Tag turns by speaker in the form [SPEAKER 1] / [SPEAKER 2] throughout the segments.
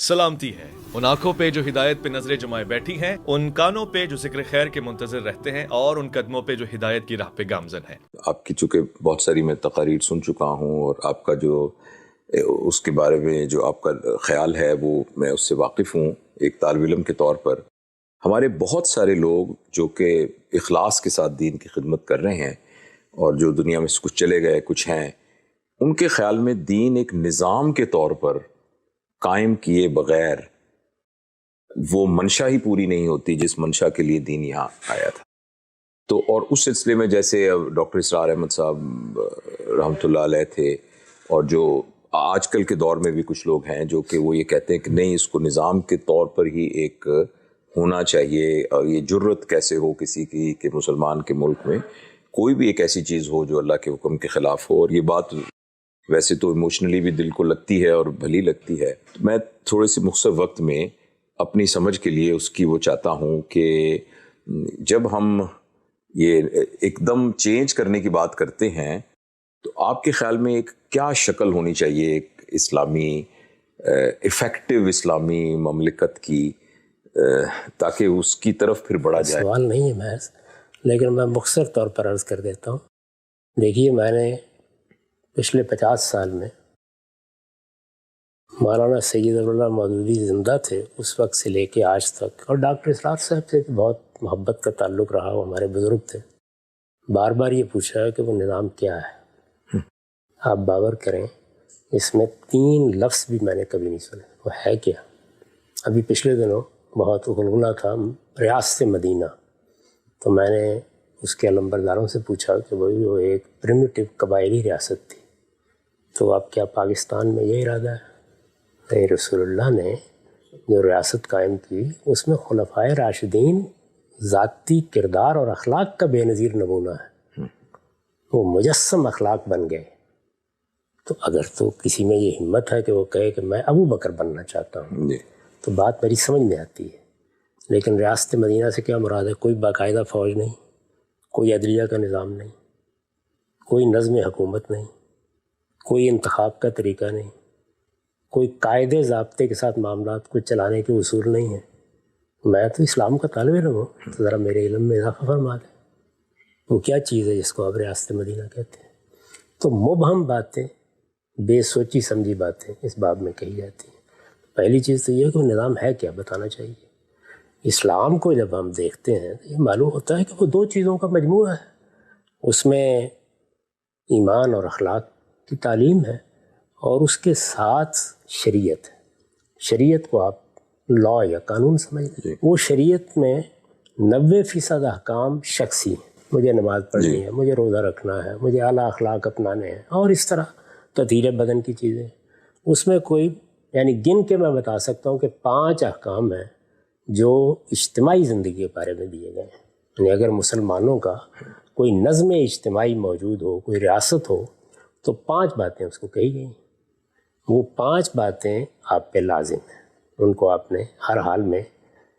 [SPEAKER 1] سلامتی ہے ان آنکھوں پہ جو ہدایت پہ نظریں جمائے بیٹھی ہیں، ان کانوں پہ جو ذکر خیر کے منتظر رہتے ہیں، اور ان قدموں پہ جو ہدایت کی راہ پہ گامزن ہیں۔
[SPEAKER 2] آپ کی چونکہ بہت ساری میں تقاریر سن چکا ہوں، اور آپ کا جو اس کے بارے میں جو آپ کا خیال ہے وہ میں اس سے واقف ہوں ایک طالب علم کے طور پر۔ ہمارے بہت سارے لوگ جو کہ اخلاص کے ساتھ دین کی خدمت کر رہے ہیں، اور جو دنیا میں سے کچھ چلے گئے کچھ ہیں، ان کے خیال میں دین ایک نظام کے طور پر قائم کیے بغیر وہ منشا ہی پوری نہیں ہوتی جس منشا کے لیے دین یہاں آیا تھا۔ تو اور اس سلسلے میں جیسے ڈاکٹر اسرار احمد صاحب رحمۃ اللہ علیہ تھے، اور جو آج کل کے دور میں بھی کچھ لوگ ہیں جو کہ وہ یہ کہتے ہیں کہ نہیں، اس کو نظام کے طور پر ہی ایک ہونا چاہیے، اور یہ جرت کیسے ہو کسی کی کہ مسلمان کے ملک میں کوئی بھی ایک ایسی چیز ہو جو اللہ کے حکم کے خلاف ہو۔ اور یہ بات ویسے تو ایموشنلی بھی دل کو لگتی ہے اور بھلی لگتی ہے۔ میں تھوڑے سے مختصر وقت میں اپنی سمجھ کے لیے اس کی وہ چاہتا ہوں کہ جب ہم یہ ایک دم چینج کرنے کی بات کرتے ہیں تو آپ کے خیال میں ایک کیا شکل ہونی چاہیے ایک اسلامی افیکٹو اسلامی مملکت کی، تاکہ اس کی طرف پھر بڑھا جائے؟
[SPEAKER 3] سوال نہیں ہے محض، لیکن میں مختصر طور پر عرض کر دیتا ہوں۔ دیکھیے، میں نے پچھلے 50 سال میں مولانا سید اللہ مودودی زندہ تھے اس وقت سے لے کے آج تک، اور ڈاکٹر اسرار صاحب سے بہت محبت کا تعلق رہا، وہ ہمارے بزرگ تھے، بار بار یہ پوچھا ہے کہ وہ نظام کیا ہے۔ آپ باور کریں، اس میں 3 لفظ بھی میں نے کبھی نہیں سنے، وہ ہے کیا؟ ابھی پچھلے دنوں بہت غلغلہ تھا ریاست مدینہ، تو میں نے اس کے علمبرداروں سے پوچھا کہ وہ ایک پریمیٹو قبائلی ریاست تھی، تو اب کیا پاکستان میں یہ ارادہ ہے؟ رسول اللہ نے جو ریاست قائم کی اس میں خلفائے راشدین ذاتی کردار اور اخلاق کا بے نظیر نمونہ ہے، وہ مجسم اخلاق بن گئے۔ تو اگر تو کسی میں یہ ہمت ہے کہ وہ کہے کہ میں ابو بکر بننا چاہتا ہوں تو بات میری سمجھ میں آتی ہے، لیکن ریاست مدینہ سے کیا مراد ہے؟ کوئی باقاعدہ فوج نہیں، کوئی عدلیہ کا نظام نہیں، کوئی نظم حکومت نہیں، کوئی انتخاب کا طریقہ نہیں، کوئی قاعدے ضابطے کے ساتھ معاملات کو چلانے کے اصول نہیں ہیں۔ میں تو اسلام کا طالب علم ہوں، تو ذرا میرے علم میں اضافہ فرما دیں، وہ کیا چیز ہے جس کو آپ ریاست مدینہ کہتے ہیں؟ تو مبہم باتیں، بے سوچی سمجھی باتیں اس باب میں کہی جاتی ہیں۔ پہلی چیز تو یہ ہے کہ وہ نظام ہے کیا، بتانا چاہیے۔ اسلام کو جب ہم دیکھتے ہیں تو یہ معلوم ہوتا ہے کہ وہ 2 چیزوں کا مجموعہ ہے، اس میں ایمان اور اخلاق کی تعلیم ہے، اور اس کے ساتھ شریعت ہے۔ شریعت کو آپ لا یا قانون سمجھ لیں، وہ شریعت میں 90% احکام شخصی ہیں، مجھے نماز پڑھنی ہے، مجھے روزہ رکھنا ہے، مجھے اعلیٰ اخلاق اپنانے ہیں، اور اس طرح تطہیر بدن کی چیزیں۔ اس میں کوئی یعنی گن کے میں بتا سکتا ہوں کہ 5 احکام ہیں جو اجتماعی زندگی کے بارے میں دیے گئے ہیں۔ یعنی اگر مسلمانوں کا کوئی نظم اجتماعی موجود ہو، کوئی ریاست ہو، تو 5 باتیں اس کو کہی گئی ہیں۔ وہ 5 باتیں آپ پہ لازم ہیں، ان کو آپ نے ہر حال میں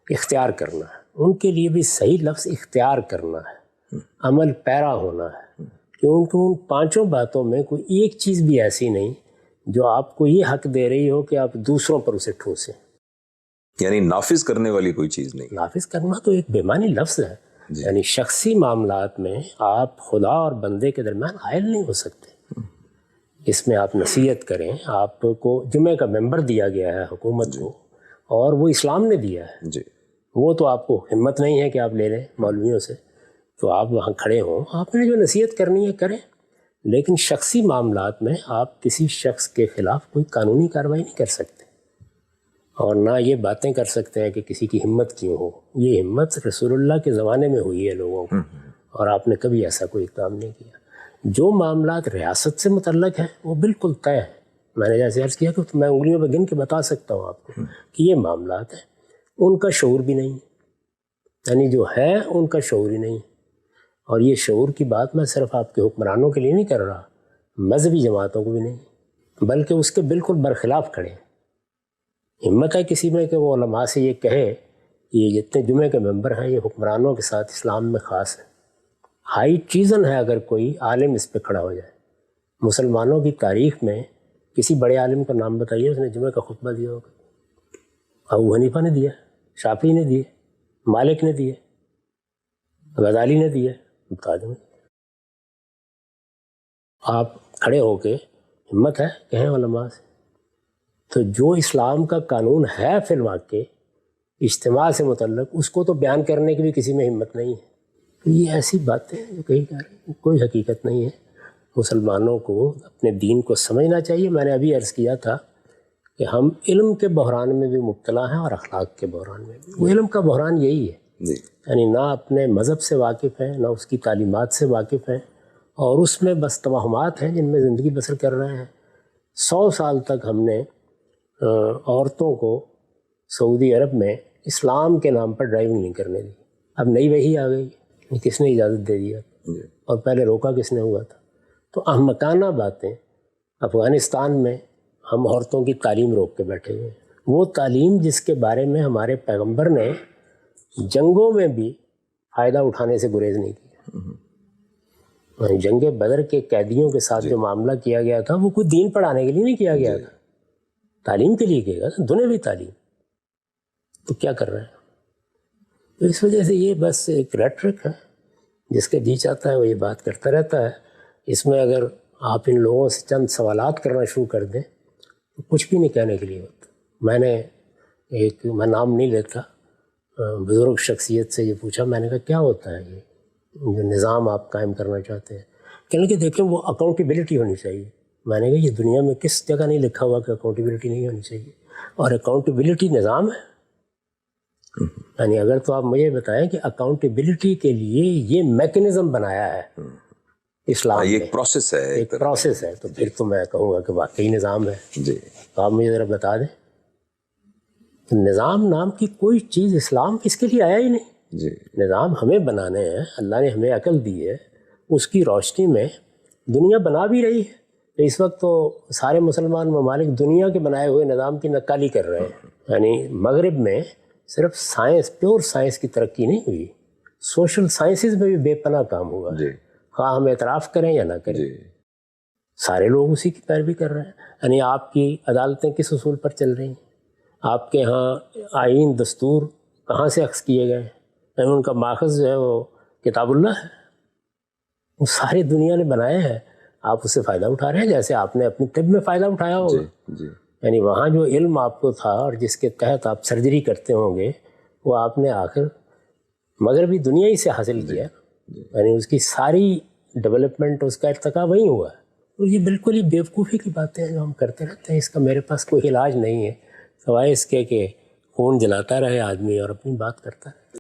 [SPEAKER 3] اختیار کرنا ہے۔ ان کے لیے بھی صحیح لفظ اختیار کرنا ہے، عمل پیرا ہونا ہے، کیونکہ ان 5 باتوں میں کوئی ایک چیز بھی ایسی نہیں جو آپ کو یہ حق دے رہی ہو کہ آپ دوسروں پر اسے ٹھوسیں۔
[SPEAKER 2] یعنی نافذ کرنے والی کوئی چیز نہیں۔
[SPEAKER 3] نافذ کرنا تو ایک بے معنی لفظ ہے، یعنی شخصی معاملات میں آپ خدا اور بندے کے درمیان حائل نہیں ہو سکتے۔ اس میں آپ نصیحت کریں، آپ کو جمعہ کا ممبر دیا گیا ہے حکومت کو، اور وہ اسلام نے دیا ہے، وہ تو آپ کو ہمت نہیں ہے کہ آپ لے لیں مولویوں سے، تو آپ وہاں کھڑے ہوں، آپ نے جو نصیحت کرنی ہے کریں، لیکن شخصی معاملات میں آپ کسی شخص کے خلاف کوئی قانونی کارروائی نہیں کر سکتے، اور نہ یہ باتیں کر سکتے ہیں کہ کسی کی ہمت کیوں ہو۔ یہ ہمت رسول اللہ کے زمانے میں ہوئی ہے لوگوں کو، اور آپ نے کبھی ایسا کوئی کام نہیں کیا۔ جو معاملات ریاست سے متعلق ہیں وہ بالکل طے ہے، میں نے جیسے عرض کیا کہ میں انگلیوں پہ گن کے بتا سکتا ہوں آپ کو کہ یہ معاملات ہیں، ان کا شعور بھی نہیں، یعنی جو ہے ان کا شعور ہی نہیں۔ اور یہ شعور کی بات میں صرف آپ کے حکمرانوں کے لیے نہیں کر رہا، مذہبی جماعتوں کو بھی نہیں، بلکہ اس کے بالکل برخلاف کھڑے ہیں۔ ہمت ہے کسی میں کہ وہ علماء سے یہ کہے کہ یہ جتنے جمعے کے ممبر ہیں یہ حکمرانوں کے ساتھ اسلام میں خاص ہے۔ ہائی ٹریزن ہے اگر کوئی عالم اس پہ کھڑا ہو جائے۔ مسلمانوں کی تاریخ میں کسی بڑے عالم کا نام بتائیے اس نے جمعہ کا خطبہ دیا ہوگا؟ ابو حنیفہ نے دیا، شافعی نے دیے، مالک نے دیے، غزالی نے دیے، متعدد نے دیے۔ آپ کھڑے ہو کے ہمت ہے کہیں علماء سے، تو جو اسلام کا قانون ہے فی الواقع اجتماع سے متعلق، اس کو تو بیان کرنے کی بھی کسی میں ہمت نہیں ہے۔ تو یہ ایسی باتیں جو کہیں جا رہی ہیں، کوئی حقیقت نہیں ہے۔ مسلمانوں کو اپنے دین کو سمجھنا چاہیے۔ میں نے ابھی عرض کیا تھا کہ ہم علم کے بحران میں بھی مبتلا ہیں اور اخلاق کے بحران میں بھی۔ وہ علم کا بحران یہی ہے، یعنی نہ اپنے مذہب سے واقف ہیں، نہ اس کی تعلیمات سے واقف ہیں، اور اس میں بس توہمات ہیں جن میں زندگی بسر کر رہے ہیں۔ 100 سال تک ہم نے عورتوں کو سعودی عرب میں اسلام کے نام پر ڈرائیونگ نہیں کرنے دی۔ اب نئی وحی آ گئی، کس نے اجازت دے دیا اور پہلے روکا کس نے ہوا تھا؟ تو احمقانہ باتیں۔ افغانستان میں ہم عورتوں کی تعلیم روک کے بیٹھے ہوئے ہیں، وہ تعلیم جس کے بارے میں ہمارے پیغمبر نے جنگوں میں بھی فائدہ اٹھانے سے گریز نہیں کیا۔ جنگ بدر کے قیدیوں کے ساتھ جو معاملہ کیا گیا تھا وہ کوئی دین پڑھانے کے لیے نہیں کیا گیا تھا، تعلیم کے لیے کیا گیا تھا، دنیاوی تعلیم۔ تو کیا کر رہے ہیں؟ تو اس وجہ سے یہ بس ایک ریٹرک ہے، جس کے جی چاہتا ہے وہ یہ بات کرتا رہتا ہے۔ اس میں اگر آپ ان لوگوں سے چند سوالات کرنا شروع کر دیں تو کچھ بھی نہیں کہنے کے لیے ہوتا۔ میں نے میں نام نہیں لیتا، بزرگ شخصیت سے یہ پوچھا، میں نے کہا کیا ہوتا ہے یہ جو نظام آپ قائم کرنا چاہتے ہیں؟ کہنے کہ دیکھیں وہ اکاؤنٹیبلٹی ہونی چاہیے۔ میں نے کہا یہ دنیا میں کس جگہ نہیں لکھا ہوا کہ اکاؤنٹیبلٹی نہیں ہونی چاہیے؟ اور اکاؤنٹیبلٹی نظام ہے، یعنی اگر تو آپ مجھے بتائیں کہ اکاؤنٹیبلٹی کے لیے یہ میکنزم بنایا ہے اسلام میں،
[SPEAKER 2] ایک پروسیس ہے،
[SPEAKER 3] ایک پروسیس ہے، تو پھر تو میں کہوں گا کہ واقعی نظام ہے۔
[SPEAKER 2] جی
[SPEAKER 3] تو آپ مجھے ذرا بتا دیں، نظام نام کی کوئی چیز اسلام اس کے لیے آیا ہی نہیں۔
[SPEAKER 2] جی
[SPEAKER 3] نظام ہمیں بنانے ہیں، اللہ نے ہمیں عقل دی ہے، اس کی روشنی میں دنیا بنا بھی رہی ہے۔ تو اس وقت تو سارے مسلمان ممالک دنیا کے بنائے ہوئے نظام کی نقالی کر رہے ہیں۔ یعنی مغرب میں صرف سائنس، پیور سائنس کی ترقی نہیں ہوئی، سوشل سائنسز میں بھی بے پناہ کام ہوا ہے، خواہ ہم اعتراف کریں یا نہ کریں، سارے لوگ اسی کی پیروی کر رہے ہیں۔ یعنی آپ کی عدالتیں کس اصول پر چل رہی ہیں؟ آپ کے ہاں آئین، دستور کہاں سے اخذ کیے گئے ہیں؟ یعنی ان کا ماخذ جو ہے وہ کتاب اللہ ہے، وہ ساری دنیا نے بنائے ہیں، آپ اس سے فائدہ اٹھا رہے ہیں جیسے آپ نے اپنی طب میں فائدہ اٹھایا ہوگا۔ یعنی وہاں جو علم آپ کو تھا اور جس کے تحت آپ سرجری کرتے ہوں گے، وہ آپ نے آخر مغربی دنیا ہی سے حاصل کیا، یعنی اس کی ساری ڈیولپمنٹ، اس کا ارتقا وہیں ہوا ہے۔ تو یہ بالکل ہی بیوقوفی کی باتیں ہیں جو ہم کرتے رہتے ہیں، اس کا میرے پاس کوئی علاج نہیں ہے سوائے اس کے کہ خون جلاتا رہے آدمی اور اپنی بات کرتا رہے۔